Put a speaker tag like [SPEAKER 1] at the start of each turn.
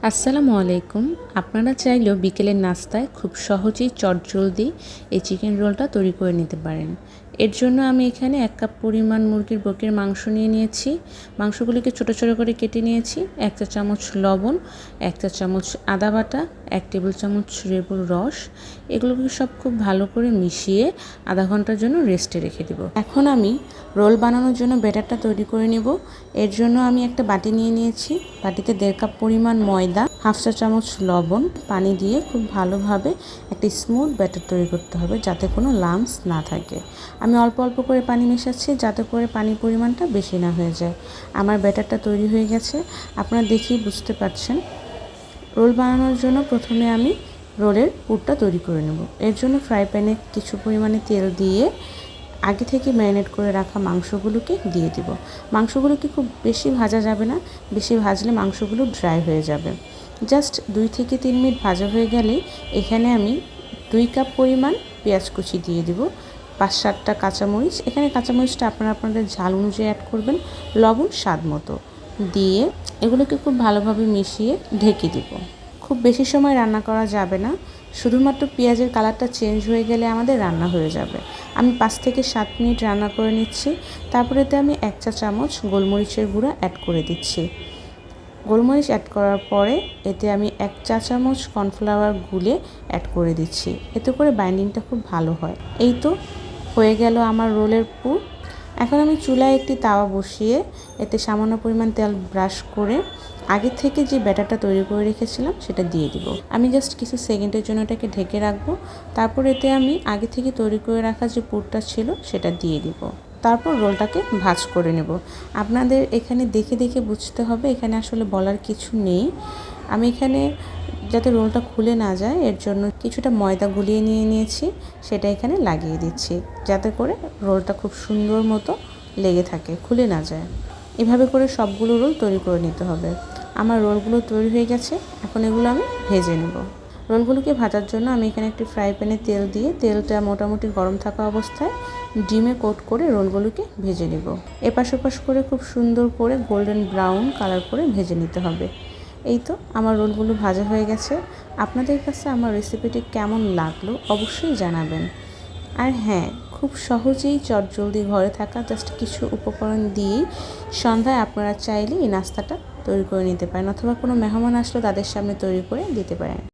[SPEAKER 1] আসসালামু আলাইকুম। আপনারা চাইলেও বিকেলের নাস্তায় খুব সহজেই চটজলদি এই চিকেন রোলটা তৈরি করে নিতে পারেন। এর জন্য আমি এখানে ১ কাপ পরিমাণ মুরগির বকের মাংস নিয়ে নিয়েছি। মাংসগুলিকে ছোট ছোট করে কেটে নিয়েছি। ১ চা চামচ লবণ, ১ চা চামচ আদা বাটা, ১ টেবিল চামচ লেবুর রস, এগুলোকে সব খুব ভালো করে মিশিয়ে আধা ঘন্টার জন্য রেস্টে রেখে দেব। এখন আমি রোল বানানোর জন্য ব্যাটারটা তৈরি করে নেব। এর জন্য আমি একটা বাটি নিয়ে নিয়েছি। বাটিতে ১.৫ কাপ পরিমাণ ময়দা, 1/2 চা চামচ লবণ, পানি দিয়ে খুব ভালোভাবে একটা স্মুথ ব্যাটার তৈরি করতে হবে যাতে কোনো লাম্পস না থাকে। আমি অল্প অল্প করে পানি মেশাচ্ছি যাতে করে পানির পরিমাণটা বেশি না হয়ে যায়। আমার ব্যাটারটা তৈরি হয়ে গেছে, আপনারা দেখেই বুঝতে পারছেন। রোল বানানোর জন্য প্রথমে আমি রোলের পুরটা তৈরি করে নেব। এর জন্য ফ্রাই প্যানে কিছু পরিমাণে তেল দিয়ে আগে থেকে ম্যারিনেট করে রাখা মাংসগুলোকে দিয়ে দিব। মাংসগুলোকে খুব বেশি ভাজা যাবে না, বেশি ভাজলে মাংসগুলো ড্রাই হয়ে যাবে। জাস্ট 2 থেকে 3 মিনিট ভাজা হয়ে গেলেই এখানে আমি 2 কাপ পরিমাণ পেঁয়াজ কুচি দিয়ে দিব, 5-7টা কাঁচামরিচ, এখানে কাঁচামরিচটা আপনারা আপনাদের ঝাল অনুযায়ী অ্যাড করবেন, লবণ স্বাদ মতো দিয়ে এগুলোকে খুব ভালোভাবে মিশিয়ে ঢেকে দিব। খুব বেশি সময় রান্না করা যাবে না, শুধুমাত্র পেঁয়াজের কালারটা চেঞ্জ হয়ে গেলে আমাদের রান্না হয়ে যাবে। আমি 5 থেকে 7 মিনিট রান্না করে নিচ্ছি। তারপরে এতে আমি 1 চা চামচ গোলমরিচের গুঁড়া অ্যাড করে দিচ্ছি। গোলমরিচ অ্যাড করার পরে এতে আমি 1 চা চামচ কর্নফ্লাওয়ার গুলে অ্যাড করে দিচ্ছি, এতে করে বাইন্ডিংটা খুব ভালো হয়। এই তো হয়ে গেল আমার রোলের পুর। এখন আমি চুলায় একটি তাওয়া বসিয়ে এতে সামান্য পরিমাণ তেল ব্রাশ করে আগে থেকে যে ব্যাটারটা তৈরি করে রেখেছিলাম সেটা দিয়ে দিব। আমি জাস্ট কিছু সেকেন্ডের জন্য এটাকে ঢেকে রাখবো। তারপর এতে আমি আগে থেকে তৈরি করে রাখা যে পুরটা ছিল সেটা দিয়ে দিব। তারপর রোলটাকে ভাঁজ করে নেব। আপনাদের এখানে দেখে দেখে বুঝতে হবে, এখানে আসলে বলার কিছু নেই। আমি এখানে যাতে রোলটা খুলে না যায় এর জন্য কিছুটা ময়দা গুলিয়ে নিয়েছি, সেটা এখানে লাগিয়ে দিচ্ছি যাতে করে রোলটা খুব সুন্দর মতো লেগে থাকে, খুলে না যায়। এভাবে করে সবগুলো রোল তৈরি করে নিতে হবে। আমার রোলগুলো তৈরি হয়ে গেছে, এখন এগুলো আমি ভেজে নেব। রোলগুলোকে ভাজার জন্য আমি এখানে একটি ফ্রাই প্যানে তেল দিয়ে তেলটা মোটামুটি গরম থাকা অবস্থায় ডিমে কোট করে রোলগুলোকে ভেজে নেব। এপাশ ওপাশ করে খুব সুন্দর করে গোল্ডেন ব্রাউন কালার করে ভেজে নিতে হবে। এই তো আমার রোলগুলো ভাজা হয়ে গেছে। আপনাদের কাছে আমার রেসিপিটি কেমন লাগলো অবশ্যই জানাবেন। আর হ্যাঁ, খুব সহজেই চটজলদি ঘরে থাকা জাস্ট কিছু উপকরণ দিয়েই সন্ধ্যায় আপনারা চাইলে এই নাস্তাটা তৈরি করে নিতে পারেন, অথবা কোনো মেহমান আসলে তাদের সামনে তৈরি করে দিতে পারেন।